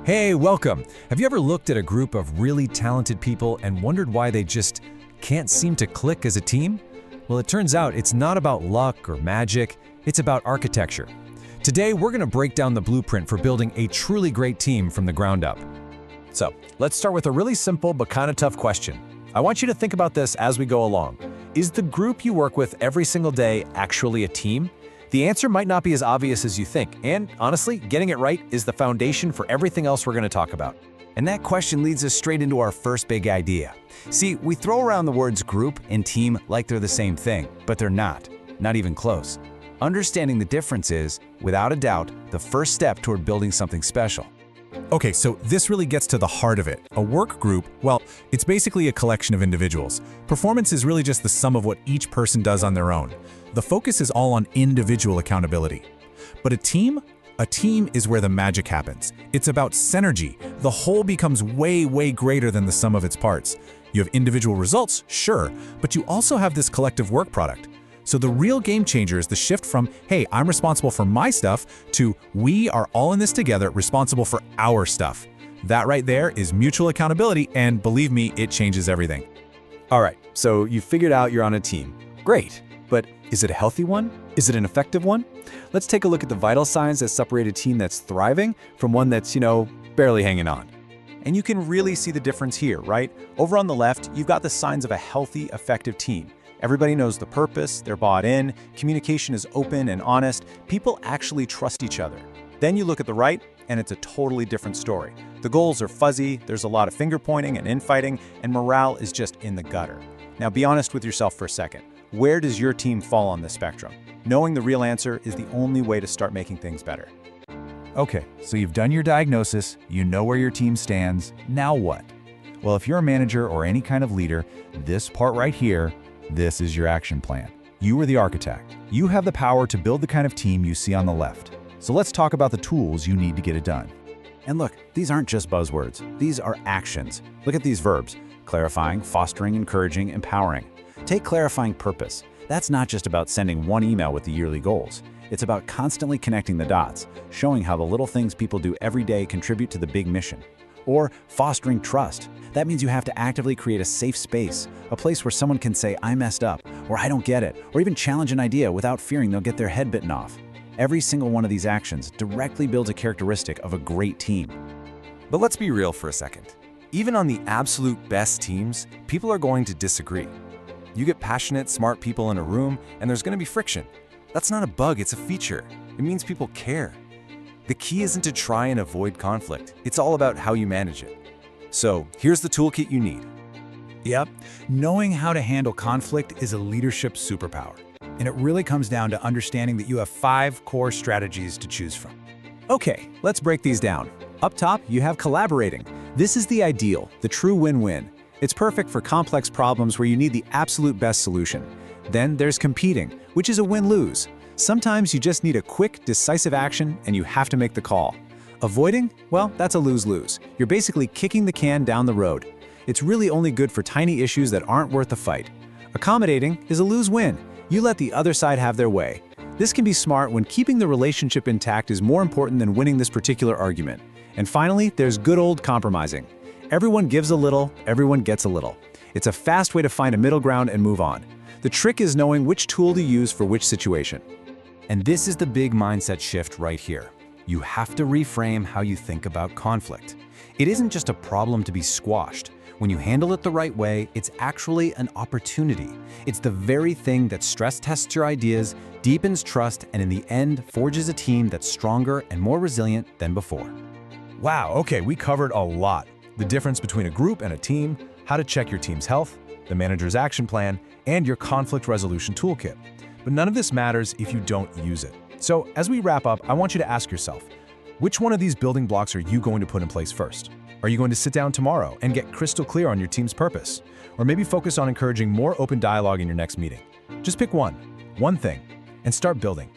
Hey, welcome! Have you ever looked at a group of really talented people and wondered why they just can't seem to click as a team? Well, it turns out it's not about luck or magic, it's about architecture. Today, we're going to break down the blueprint for building a truly great team from the ground up. So, let's start with a really simple but kind of tough question. I want you to think about this as we go along. Is the group you work with every single day actually a team? The answer might not be as obvious as you think, and honestly, getting it right is the foundation for everything else we're going to talk about. And that question leads us straight into our first big idea. See, we throw around the words group and team like they're the same thing, but they're not even close. Understanding the difference is, without a doubt, the first step toward building something special. Okay, so this really gets to the heart of it. A work group, well, it's basically a collection of individuals. Performance is really just the sum of what each person does on their own. The focus is all on individual accountability. But a team is where the magic happens. It's about synergy. The whole becomes way greater than the sum of its parts. You have individual results, sure, but you also have this collective work product. So the real game changer is the shift from, hey, I'm responsible for my stuff, to we are all in this together, responsible for our stuff. That right there is mutual accountability, and believe me, it changes everything. All right, so you figured out you're on a team. Great, but is it a healthy one? Is it an effective one? Let's take a look at the vital signs that separate a team that's thriving from one that's, barely hanging on. And you can really see the difference here, right? Over on the left, you've got the signs of a healthy, effective team. Everybody knows the purpose, they're bought in, communication is open and honest, people actually trust each other. Then you look at the right, and it's a totally different story. The goals are fuzzy, there's a lot of finger pointing and infighting, and morale is just in the gutter. Now be honest with yourself for a second. Where does your team fall on the spectrum? Knowing the real answer is the only way to start making things better. Okay, so you've done your diagnosis, you know where your team stands, now what? Well, if you're a manager or any kind of leader, this part right here, this is your action plan. You are the architect. You have the power to build the kind of team you see on the left. So let's talk about the tools you need to get it done. And look, these aren't just buzzwords. These are actions. Look at these verbs: clarifying, fostering, encouraging, empowering. Take clarifying purpose. That's not just about sending one email with the yearly goals. It's about constantly connecting the dots, showing how the little things people do every day contribute to the big mission. Or fostering trust. That means you have to actively create a safe space, a place where someone can say, I messed up, or I don't get it, or even challenge an idea without fearing they'll get their head bitten off. Every single one of these actions directly builds a characteristic of a great team. But let's be real for a second. Even on the absolute best teams, people are going to disagree. You get passionate, smart people in a room, and there's going to be friction. That's not a bug, it's a feature. It means people care. The key isn't to try and avoid conflict. It's all about how you manage it. So here's the toolkit you need. Yep, knowing how to handle conflict is a leadership superpower. And it really comes down to understanding that you have 5 core strategies to choose from. Okay, let's break these down. Up top, you have collaborating. This is the ideal, the true win-win. It's perfect for complex problems where you need the absolute best solution. Then there's competing, which is a win-lose. Sometimes you just need a quick, decisive action and you have to make the call. Avoiding? Well, that's a lose-lose. You're basically kicking the can down the road. It's really only good for tiny issues that aren't worth the fight. Accommodating is a lose-win. You let the other side have their way. This can be smart when keeping the relationship intact is more important than winning this particular argument. And finally, there's good old compromising. Everyone gives a little, everyone gets a little. It's a fast way to find a middle ground and move on. The trick is knowing which tool to use for which situation. And this is the big mindset shift right here. You have to reframe how you think about conflict. It isn't just a problem to be squashed. When you handle it the right way, it's actually an opportunity. It's the very thing that stress tests your ideas, deepens trust, and in the end, forges a team that's stronger and more resilient than before. Wow, okay, we covered a lot. The difference between a group and a team, how to check your team's health, the manager's action plan, and your conflict resolution toolkit. But none of this matters if you don't use it. So as we wrap up, I want you to ask yourself, which one of these building blocks are you going to put in place first? Are you going to sit down tomorrow and get crystal clear on your team's purpose? Or maybe focus on encouraging more open dialogue in your next meeting? Just pick one thing, and start building.